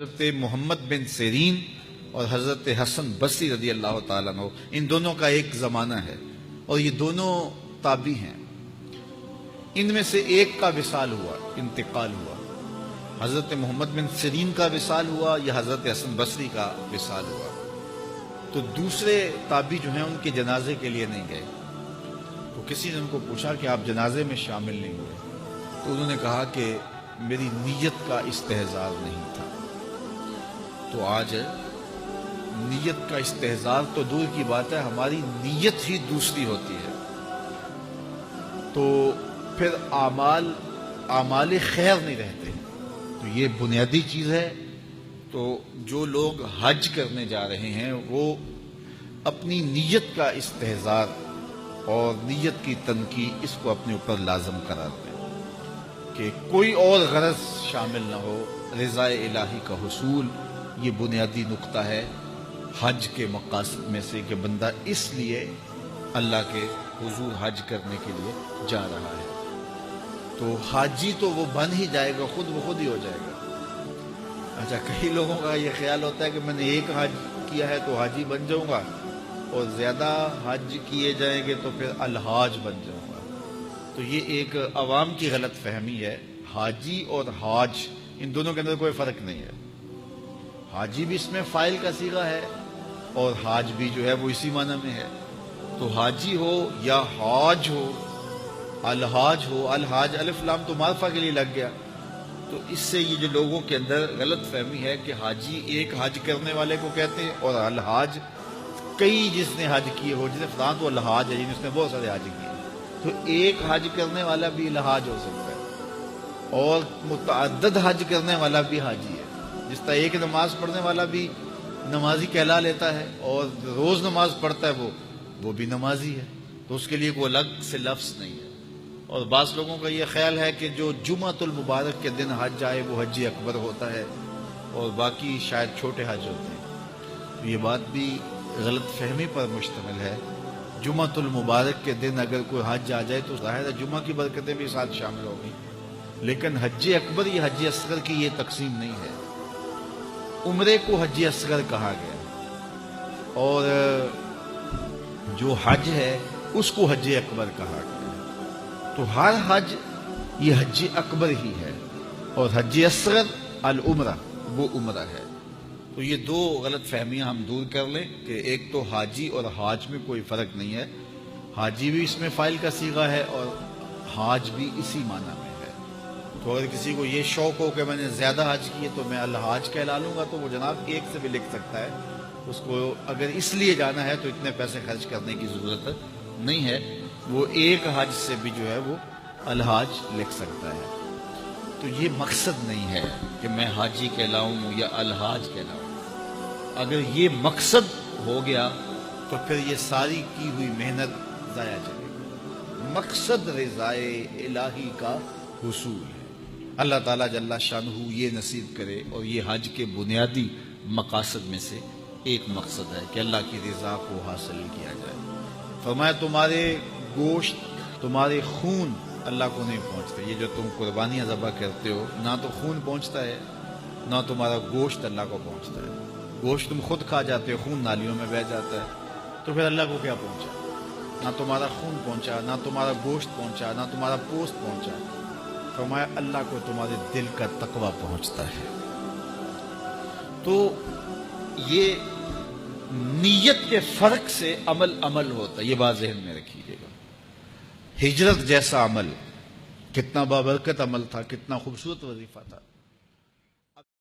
حضرت محمد بن سیرین اور حضرت حسن بصری رضی اللہ تعالیٰ عنہ، ان دونوں کا ایک زمانہ ہے اور یہ دونوں تابعی ہیں۔ ان میں سے ایک کا وصال ہوا، انتقال ہوا، حضرت محمد بن سیرین کا وصال ہوا یا حضرت حسن بصری کا وصال ہوا، تو دوسرے تابعی جو ہیں ان کے جنازے کے لیے نہیں گئے۔ تو کسی نے ان کو پوچھا کہ آپ جنازے میں شامل نہیں ہوئے، تو انہوں نے کہا کہ میری نیت کا استحضار نہیں تھا۔ تو آج نیت کا استحضار تو دور کی بات ہے، ہماری نیت ہی دوسری ہوتی ہے، تو پھر اعمال خیر نہیں رہتے۔ تو یہ بنیادی چیز ہے۔ تو جو لوگ حج کرنے جا رہے ہیں وہ اپنی نیت کا استحضار اور نیت کی تنقید اس کو اپنے اوپر لازم قرار دیں کہ کوئی اور غرض شامل نہ ہو، رضا الہی کا حصول یہ بنیادی نقطہ ہے حج کے مقاصد میں سے، کہ بندہ اس لیے اللہ کے حضور حج کرنے کے لیے جا رہا ہے۔ تو حاجی تو وہ بن ہی جائے گا، خود بخود ہی ہو جائے گا۔ اچھا، کئی لوگوں کا یہ خیال ہوتا ہے کہ میں نے ایک حج کیا ہے تو حاجی بن جاؤں گا، اور زیادہ حج کیے جائیں گے تو پھر الحاج بن جاؤں گا۔ تو یہ ایک عوام کی غلط فہمی ہے۔ حاجی اور حاج ان دونوں کے اندر کوئی فرق نہیں ہے۔ حاجی بھی اس میں فاعل کا صیغہ ہے اور حاج بھی جو ہے وہ اسی معنی میں ہے۔ تو حاجی ہو یا حاج ہو، الحاج ہو، الحاج الف لام تو معرفہ کے لیے لگ گیا۔ تو اس سے یہ جو لوگوں کے اندر غلط فہمی ہے کہ حاجی ایک حج کرنے والے کو کہتے ہیں، اور الحاج کئی جس نے حج کیے ہو، جس نے فلاں تو الحاج ہے، جس نے بہت سارے حج کیے۔ تو ایک حج کرنے والا بھی الحاج ہو سکتا ہے اور متعدد حج کرنے والا بھی حاجی ہے۔ جس طرح ایک نماز پڑھنے والا بھی نمازی کہلا لیتا ہے اور روز نماز پڑھتا ہے وہ بھی نمازی ہے، تو اس کے لیے کوئی الگ سے لفظ نہیں ہے۔ اور بعض لوگوں کا یہ خیال ہے کہ جو جمعۃ المبارک کے دن حج آئے وہ حج اکبر ہوتا ہے اور باقی شاید چھوٹے حج ہوتے ہیں۔ تو یہ بات بھی غلط فہمی پر مشتمل ہے۔ جمعۃ المبارک کے دن اگر کوئی حج آ جائے تو ظاہر ہے جمعہ کی برکتیں بھی ساتھ شامل ہوگی، لیکن حج اکبر یا حج اصغر کی یہ تقسیم نہیں ہے۔ عمرے کو حج اصغر کہا گیا اور جو حج ہے اس کو حج اکبر کہا گیا۔ تو ہر حج یہ حج اکبر ہی ہے، اور حج اصغر العمرہ وہ عمرہ ہے۔ تو یہ دو غلط فہمیاں ہم دور کر لیں کہ ایک تو حاجی اور حاج میں کوئی فرق نہیں ہے، حاجی بھی اس میں فاعل کا صیغہ ہے اور حاج بھی اسی معنی میں ہے۔ تو اگر کسی کو یہ شوق ہو کہ میں نے زیادہ حج کیے تو میں الحاج کہلا لوں گا، تو وہ جناب ایک سے بھی لکھ سکتا ہے۔ اس کو اگر اس لیے جانا ہے تو اتنے پیسے خرچ کرنے کی ضرورت نہیں ہے، وہ ایک حج سے بھی جو ہے وہ الحاج لکھ سکتا ہے۔ تو یہ مقصد نہیں ہے کہ میں حاجی کہلاؤں یا الحاج کہلاؤں۔ اگر یہ مقصد ہو گیا تو پھر یہ ساری کی ہوئی محنت ضائع چلے گی۔ مقصد رضائے الہی کا حصول ہے۔ اللہ تعالیٰ جل شانہ یہ نصیب کرے، اور یہ حج کے بنیادی مقاصد میں سے ایک مقصد ہے کہ اللہ کی رضا کو حاصل کیا جائے۔ فرمایا تمہارے گوشت، تمہارے خون اللہ کو نہیں پہنچتے۔ یہ جو تم قربانیاں ذبح کرتے ہو، نہ تو خون پہنچتا ہے نہ تمہارا گوشت اللہ کو پہنچتا ہے۔ گوشت تم خود کھا جاتے ہو، خون نالیوں میں بہہ جاتا ہے، تو پھر اللہ کو کیا پہنچا؟ نہ تمہارا خون پہنچا، نہ تمہارا گوشت پہنچا، نہ تمہارا پوست پہنچا۔ فرمایا اللہ کو تمہارے دل کا تقویٰ پہنچتا ہے۔ تو یہ نیت کے فرق سے عمل ہوتا ہے، یہ بات ذہن میں رکھیے گا۔ ہجرت جیسا عمل کتنا بابرکت عمل تھا، کتنا خوبصورت وظیفہ تھا،